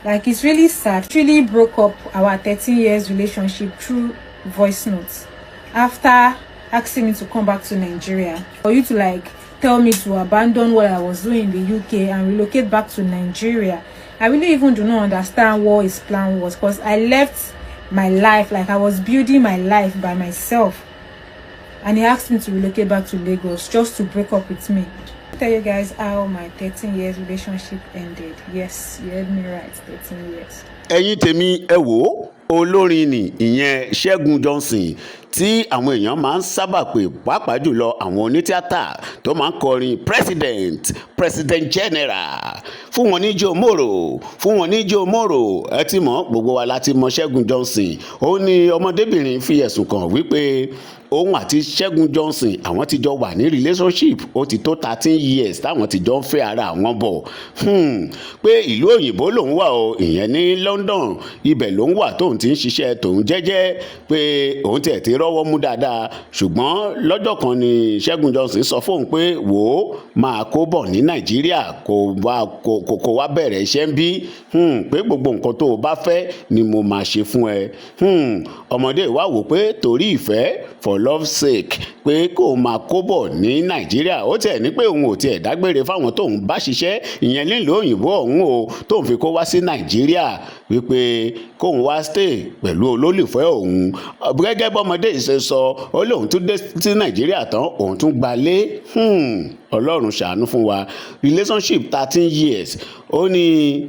Like, it's really sad. Really broke up our 13 years relationship through voice notes after asking me to come back to Nigeria. For you to like tell me to abandon what I was doing in the UK and relocate back to Nigeria, I really even do not understand what his plan was, because I left my life, like I was building my life by myself, and he asked me to relocate back to Lagos just to break up with me. I'll tell you guys how my 13 years relationship ended. Yes, you heard me right, 13 years. ẹ̀yin tèmi ẹ wò ó, olórin ni ìyẹn Ṣẹ́gun Johnson tí àwọn èèyàn máa ń sábà pè, pàápàá jùlọ àwọn onítìátà tó máa ń kọrin president general, fún wọn ní jòmórò, fún wọn ní jòmórò. Ẹ ti mọ̀, gbogbo wa láti mọ̀ Ṣẹ́gun Johnson. Ó ní ọmọdébìnrin fi ẹ̀sùn kàn wípé òun àti Ṣẹ́gun Johnson àwọn ti jọ wà ní relationship ó ti tó 13 years táwọn ti jọ ń fẹ́ ara àwọn bọ̀. Pé ìlú òyìnbó lòun wà o, ìyẹn ní London, ibẹ̀ lòun wà tóun ti ń ṣiṣẹ́ tòun jẹ́jẹ́, pé òun tiẹ̀ ti rọ́wọ́ mú dáadáa. Ṣùgbọ́n lọ́jọ́ kan ni Ṣẹ́gun Johnson sọ fóun pé wò ó, máa kó bọ̀ ní Nàìjíríà kó wá bẹ̀rẹ̀ iṣẹ́ ń bí, pé gbogbo nǹkan tó o bá fẹ́ ni mo máa ṣe fún ẹ. Ọmọdé wá wò pé torí ìfẹ́, for love's sake, pé kó o máa kó bọ̀ ní Nàìjíríà. Ó tiẹ̀ ní pé òun ò tiẹ̀ dágbére fáwọn tóun bá ṣiṣẹ́ ìyẹn nílùú òyìnbó ọ̀hún o, tóun fi kó wá sí Nàìjíríà, wípé kóun wá stay pẹ̀lú olólùfẹ́ òun. Gẹ́gẹ́ bọ́mọdé yìí ṣe sọ, ó lóun tún dé sí Nàìjíríà tán, òun tún gbalé. Ọlọ́run ṣàánú fún wa. Relationship 13 years. Ó ní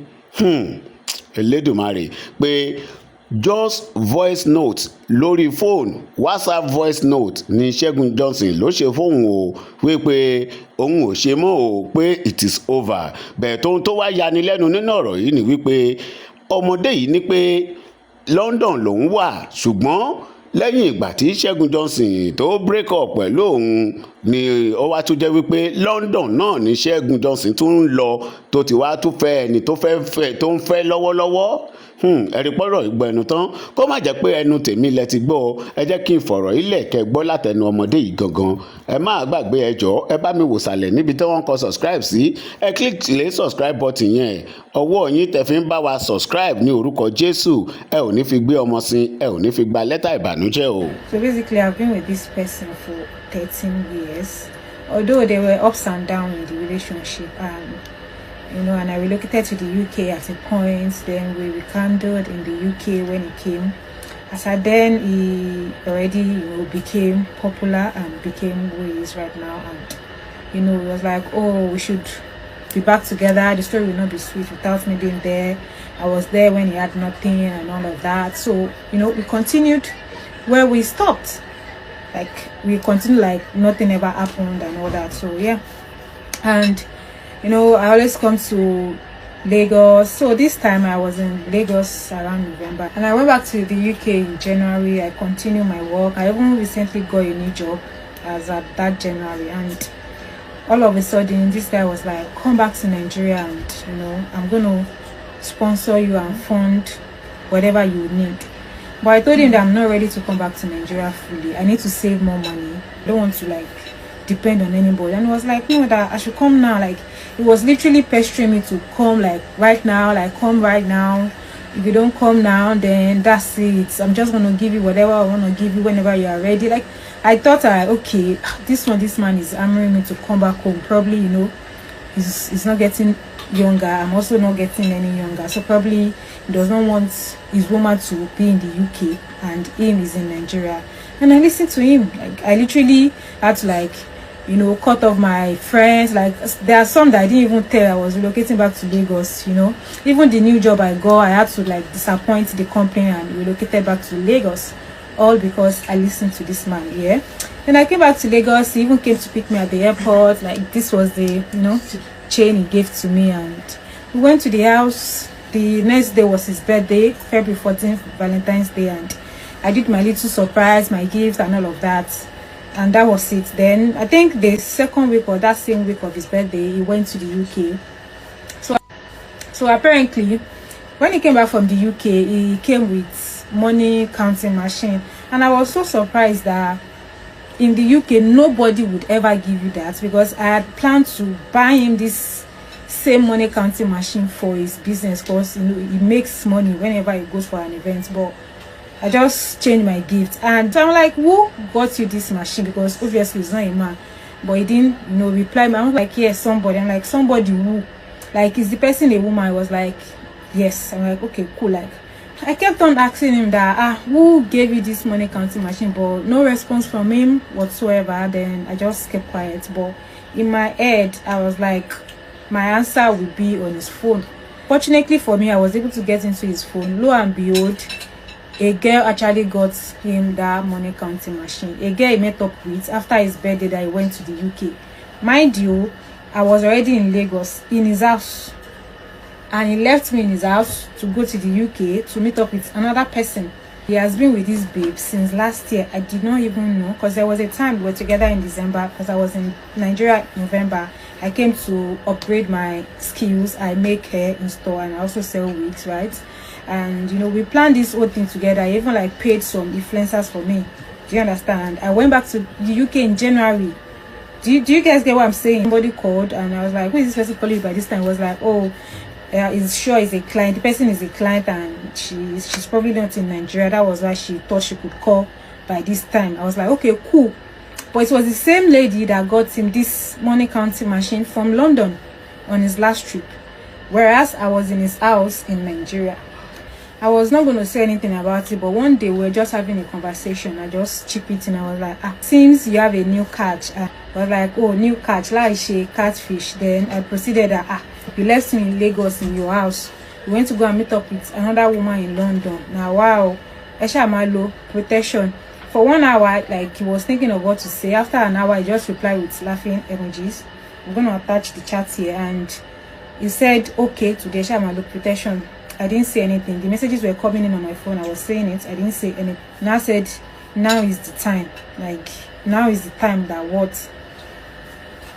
Elédùmarè pé just voice note lórí fóònù, WhatsApp voice note ni Ṣẹ́gun Johnson ló ṣe fóun o, wípé òun ò ṣe mọ́ o, pé it is over. Bẹ́ẹ̀ tóun tó wá yanilẹ́nu nínú ọ̀rọ̀ yìí ni wípé ọmọdé yìí ní pé London lòun wà, ṣùgbọ́n lẹ́yìn ìgbà tí Ṣẹ́gun Johnson tó break up pẹ̀lú òun ni ó wá tún jẹ́ wípé London náà ni Ṣẹ́gun Johnson tún ń lọ, tó ti wá tún fẹ́ ẹni tó ń fẹ́ lọ́wọ́lọ́wọ́. Ẹ̀rí pọ́rọ̀ ìgbọ́ ẹnu tán, kó má jẹ́ pé ẹnu tèmi lẹ ti gbọ́. Ẹ jẹ́ kí n fọ̀rọ̀ ilẹ̀ kẹ́ gbọ́ látẹnu ọmọdé yìí gangan. Ẹ má gbàgbé, ẹ jọ̀ọ́ ẹ bá mi wò sàlẹ̀ níbi tí wọ́n kọ subscribe sí, ẹ click lé subscribe button yẹn. Ọwọ́ yín tẹ́ fi ń bá wa subscribe ní orúkọ Jésù, ẹ ò ní fi gbé ọmọ sin, ẹ ò ní fi gba lẹ́tà ìbànújẹ́ o. So basically, I've been with this person for 13 years, although there were ups and downs in the relationship, and I relocated to the UK at a point. Then we rekindled in the UK when he came. As at then, he already, became popular and became who he is right now. And, it was like, oh, we should be back together. The story will not be sweet without me being there. I was there when he had nothing and all of that. So, we continued where we stopped. Like, we continued like nothing ever happened and all that. So, yeah. And I always come to Lagos. So this time I was in Lagos around November, and I went back to the UK in January. I continued my work. I even recently got a new job as at that January, and all of a sudden this guy was like, come back to Nigeria and I'm gonna sponsor you and fund whatever you need. But I told him that I'm not ready to come back to Nigeria fully. I need to save more money. I don't want to depend on anybody. And he was like, no, that I should come now. It was literally pestering me to come right now, come right now. If you don't come now, then that's it. I'm just gonna give you whatever I want to give you whenever you are ready. I thought, okay, this man is hammering me to come back home. Probably, he's not getting younger. I'm also not getting any younger. So probably he does not want his woman to be in the UK and him is in Nigeria. And I listened to him. I literally had to cut off my friends. There are some that I didn't even tell I was relocating back to Lagos. Even the new job I got, I had to disappoint the company and relocated back to Lagos, all because I listened to this man. Yeah. Then I came back to Lagos. He even came to pick me at the airport. This was the chain he gave to me, and we went to the house. The next day was his birthday, February 14th, Valentine's Day, and I did my little surprise, my gift and all of that. And that was it. Then I think the second week or that same week of his birthday, he went to the UK. So apparently, when he came back from the UK, he came with money counting machine. And I was so surprised that in the UK, nobody would ever give you that, because I had planned to buy him this same money counting machine for his business, because you know he makes money whenever he goes for an event. But I just changed my gift, and so I'm like, who got you this machine? Because obviously it's not a man. But he didn't, you know, reply me. I'm like, yes, somebody. I'm like, somebody who? Like, is the person a woman? I was like, yes. I'm like, okay, cool. Like, I kept on asking him that, who gave you this money counting machine? But no response from him whatsoever. Then I just kept quiet. But in my head, I was like, my answer would be on his phone. Fortunately for me, I was able to get into his phone. Lo and behold, a girl actually got him that money counting machine. A girl he met up with after his birthday that he went to the UK. Mind you, I was already in Lagos, in his house. And he left me in his house to go to the UK to meet up with another person. He has been with this babe since last year. I did not even know, because there was a time we were together in December, because I was in Nigeria in November. I came to upgrade my skills. I make hair in store and I also sell wigs, right? And you know, we planned this whole thing together. I even like paid some influencers for me. Do you understand? I went back to the UK in January. Do you guys get what I'm saying? Somebody called and I was like, who is this person calling you by this time? I was like, oh, is sure is a client. The person is a client and she's probably not in Nigeria. That was why she thought she could call by this time. I was like, okay, cool. But it was the same lady that got him this money counting machine from London on his last trip, whereas I was in his house in Nigeria. I was not going to say anything about it, but one day we were just having a conversation. I just chipped it and I was like, seems you have a new catch. I was like, oh, new catch, like she catfish. Then I proceeded that, you left me in Lagos in your house. You went to go and meet up with another woman in London. Now, wow, Esha Malo, protection. For 1 hour, like he was thinking of what to say. After an hour, I just replied with laughing emojis. I'm going to attach the chat here. And he said, okay, to the Esha Malo protection. I didn't say anything. The messages were coming in on my phone. I was saying it. I didn't say anything. And I said, now is the time. Like, now is the time that what?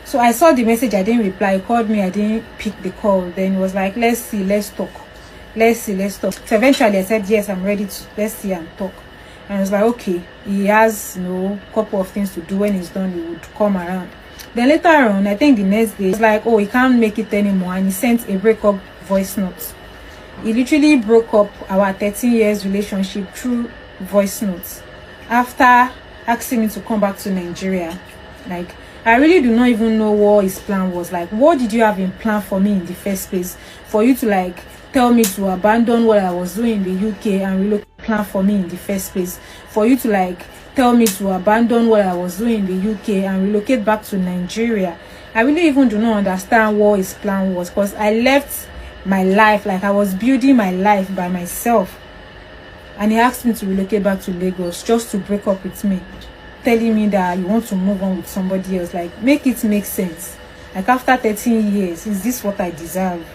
So I saw the message. I didn't reply. He called me. I didn't pick the call. Then he was like, let's see. Let's talk. Let's see. Let's talk. So eventually I said, yes, I'm ready to. Let's see and talk. And I was like, okay. He has, you know, a couple of things to do. When he's done, he would come around. Then later on, I think the next day, he was like, oh, he can't make it anymore. And he sent a breakup voice note. He literally broke up our 13 years relationship through voice notes after asking me to come back to Nigeria. Like, I really do not even know what his plan was. Like, what did you have in plan for me in the first place? For you to like tell me to abandon what I was doing in the UK and relocate, plan for me in the first place. For you to like tell me to abandon what I was doing in the UK and relocate back to Nigeria. I really even do not understand what his plan was, because I left my life, like I was building my life by myself, and he asked me to relocate back to Lagos just to break up with me, telling me that you want to move on with somebody else. Like, make it make sense. Like, after 13 years, is this what I deserve?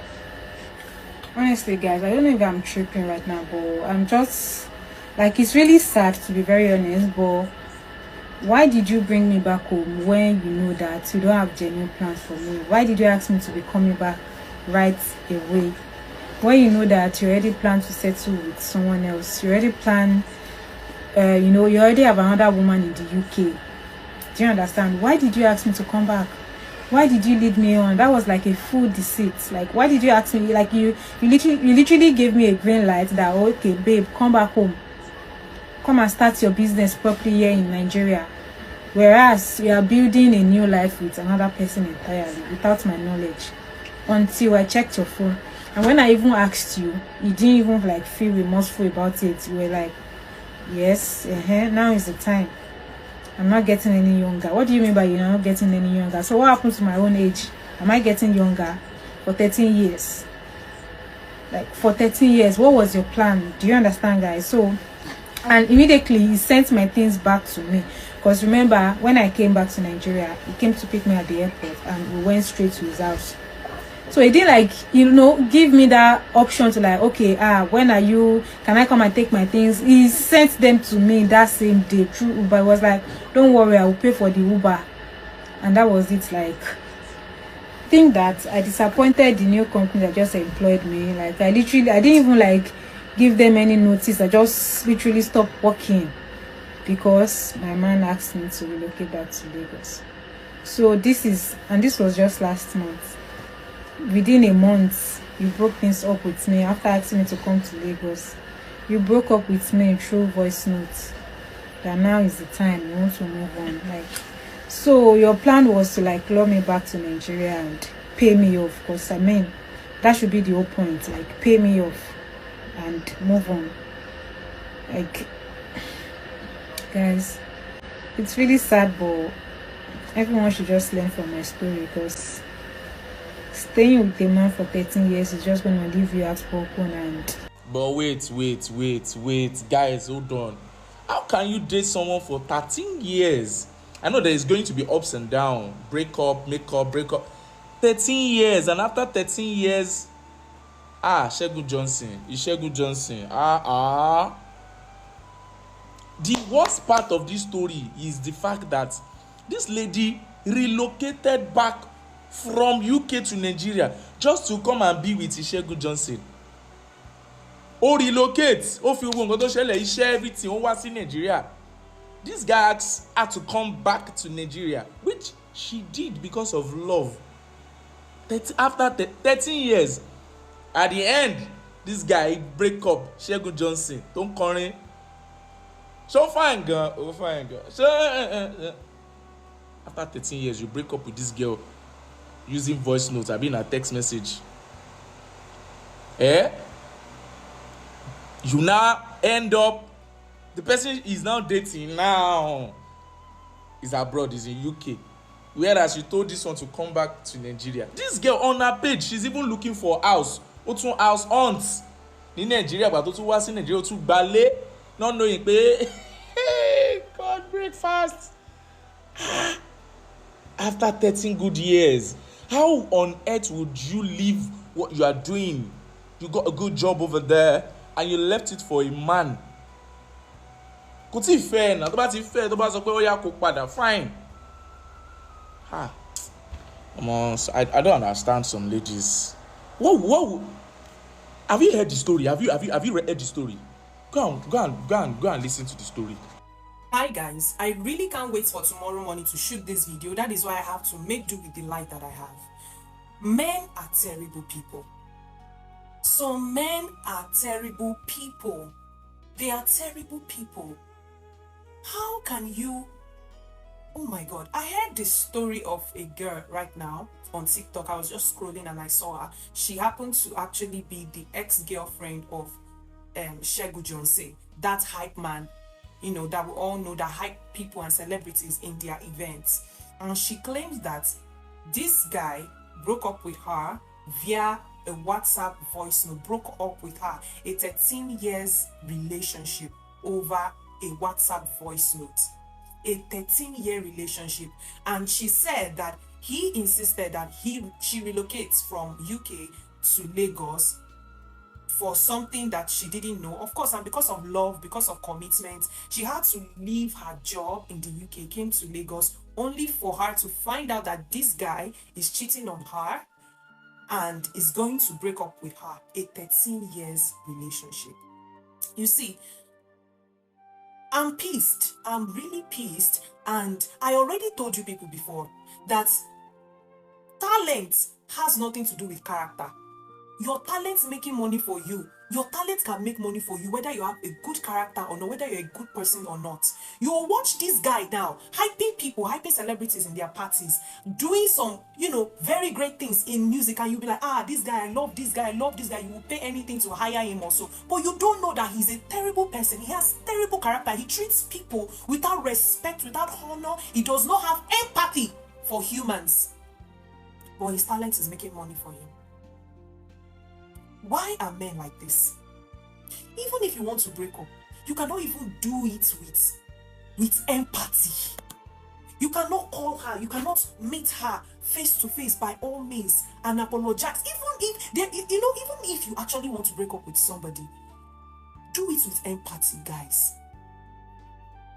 Honestly guys, I don't know if I'm tripping right now, but I'm just like, it's really sad to be very honest. But why did you bring me back home when you know that you don't have genuine plans for me? Why did you ask me to be coming back right away when you know that you already plan to settle with someone else? You already plan, you know, you already have another woman in the UK. Do you understand? Why did you ask me to come back? Why did you lead me on? That was like a full deceit. Like, why did you ask me? Like, you literally gave me a green light that, okay babe, come back home, come and start your business properly here in Nigeria, whereas you are building a new life with another person entirely without my knowledge. Until I checked your phone, and when I even asked you, you didn't even like feel remorseful about it. You were like, yes, now is the time. I'm not getting any younger. What do you mean by you're not getting any younger? So what happened to my own age? Am I getting younger for 13 years? Like, for 13 years, what was your plan? Do you understand, guys? So, and immediately he sent my things back to me, because remember, when I came back to Nigeria, he came to pick me at the airport and we went straight to his house. So he didn't like, you know, give me that option to like, okay, when are you, can I come and take my things? He sent them to me that same day through Uber. He was like, don't worry, I will pay for the Uber. And that was it. Like, I think that I disappointed the new company that just employed me. Like, I didn't even like give them any notice. I just literally stopped working because my man asked me to relocate back to Lagos. So this was just last month. within a month, you broke things up with me after asking me to come to Lagos. You broke up with me through voice notes. That now is the time you want to move on. Like, so your plan was to like lure me back to Nigeria and pay me off. Because I mean, that should be the whole point. Like, pay me off and move on. Like, guys, it's really sad, but everyone should just learn from my story, because staying with a man for 13 years is just going to leave you outspoken. And but wait, guys, hold on. How can you date someone for 13 years? I know there is going to be ups and downs, break up, make up, break up. 13 years, and after 13 years, Segun Johnson. The worst part of this story is the fact that this lady relocated back from UK to Nigeria just to come and be with Segun Johnson. Ó relocate, ó fi owó nǹkan tó ṣẹlẹ̀, iṣẹ́ everything, ó wá sí Nigeria. This guy had to come back to Nigeria, which she did because of love. After 13 years, at the end, this guy break up. Segun Johnson tó ń kọrin. So fine gan. So after 13 years, you break up with this girl using voice notes, I mean a text message. You now end up, the person is now dating now is abroad, is in UK, whereas she told this one to come back to Nigeria. This girl on her page, she's even looking for house, ó tún house hunt ní Nigeria, but ó tún wá sí Nigeria, ó tún gbalé, not knowing pé God breakfast. After 13 good years, how on earth would you leave what you are doing? You got a good job over there and you left it for a man. Kò tí fẹ́ na, tó bá ti fẹ́, tó bá sọ pé ó yá kó padà, fine. I don't understand some ladies. What have you heard the story? Have you read the story? Go and listen to the story. Hi guys, I really can't wait for tomorrow morning to shoot this video. That is why I have to make do with the light that I have. Men are terrible people. Some men are terrible people. They are terrible people. How can you... Oh my God, I heard the story of a girl right now on TikTok. I was just scrolling and I saw her. She happened to actually be the ex-girlfriend of Segun Johnson, that hype man, you know, that we all know, that hype people and celebrities in their events. And she claims that this guy broke up with her via a WhatsApp voice note, broke up with her, a 13 years relationship over a WhatsApp voice note, a 13-year relationship. And she said that he insisted that she relocates from UK to Lagos for something that she didn't know. Of course, and because of love, because of commitment, she had to leave her job in the UK, came to Lagos, only for her to find out that this guy is cheating on her and is going to break up with her. A 13 years relationship. You see, I'm pissed. I'm really pissed. And I already told you people before that talent has nothing to do with character. Your talent's making money for you. Your talent can make money for you, whether you have a good character or not, whether you're a good person or not. You will watch this guy now, hyping people, hyping celebrities in their parties, doing some, you know, very great things in music, and you'll be like, this guy, I love this guy, I love this guy. You will pay anything to hire him also. But you don't know that he's a terrible person. He has terrible character. He treats people without respect, without honor. He does not have empathy for humans. But his talent is making money for him. Why are men like this? Even if you want to break up, you cannot even do it with empathy. You cannot call her, you cannot meet her face to face by all means and apologize. Even if you actually want to break up with somebody, do it with empathy, guys.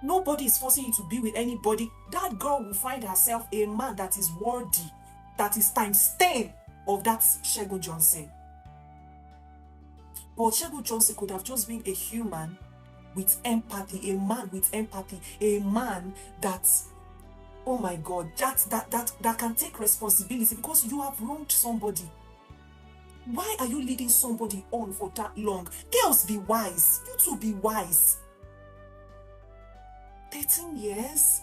Nobody is forcing you to be with anybody. That girl will find herself a man that is worthy, that is times 10 of that Segun Johnson. But Segun Johnson could have just been a human with empathy, a man with empathy, a man that, oh my God, that can take responsibility, because you have wronged somebody. Why are you leading somebody on for that long? Girls, be wise. You too, be wise. 13 years?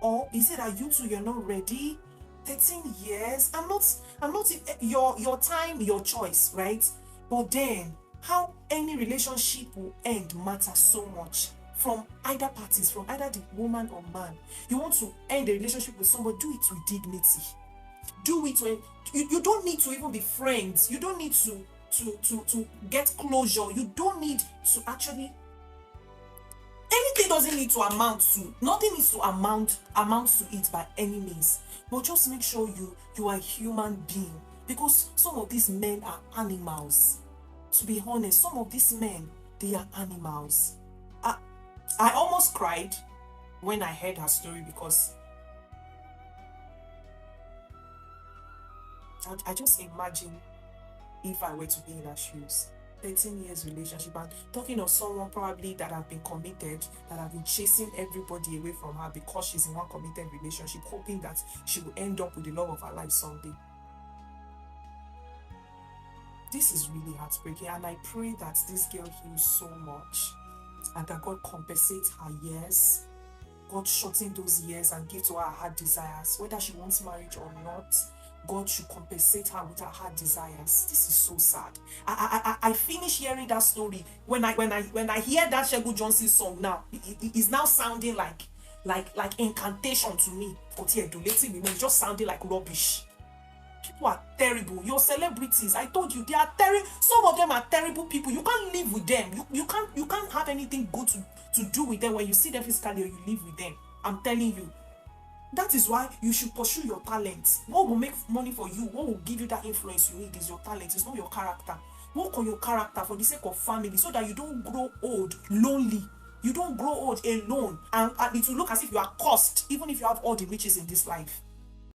Or is it that you two, you're not ready? 13 years? I'm not your time, your choice, right? But then how any relationship will end matters so much from either parties, from either the woman or man. You want to end a relationship with somebody, do it with dignity. Do it when you don't need to even be friends. You don't need to get closure. You don't need to actually, anything doesn't need to amount to, nothing needs to amount to it by any means. But just make sure you are a human being, because some of these men are animals. To be honest, some of these men, they are animals. I almost cried when I heard her story, because I just imagine if I were to be in her shoes. 13 years relationship, and talking of someone probably that have been committed, that have been chasing everybody away from her because she's in one committed relationship, hoping that she will end up with the love of her life someday. This is really heartbreaking, and I pray that this girl heals so much, and that God compensates her years. God shorten those years and give to her heart desires, whether she wants marriage or not. God should compensate her with her heart desires. This is so sad. I finish hearing that story when I hear that Segun Johnson song now. It is now sounding like incantation to me. It's just sounding like rubbish. People are terrible. Your celebrities, I told you, they are terrible. Some of them are terrible people. You can't live with them. You can't have anything good to do with them when you see them physically or you live with them. I'm telling you. That is why you should pursue your talent. What will make money for you, what will give you that influence you need is your talent. It's not your character. Work on your character for the sake of family, so that you don't grow old lonely. You don't grow old alone, and it will look as if you are cursed, even if you have all the riches in this life.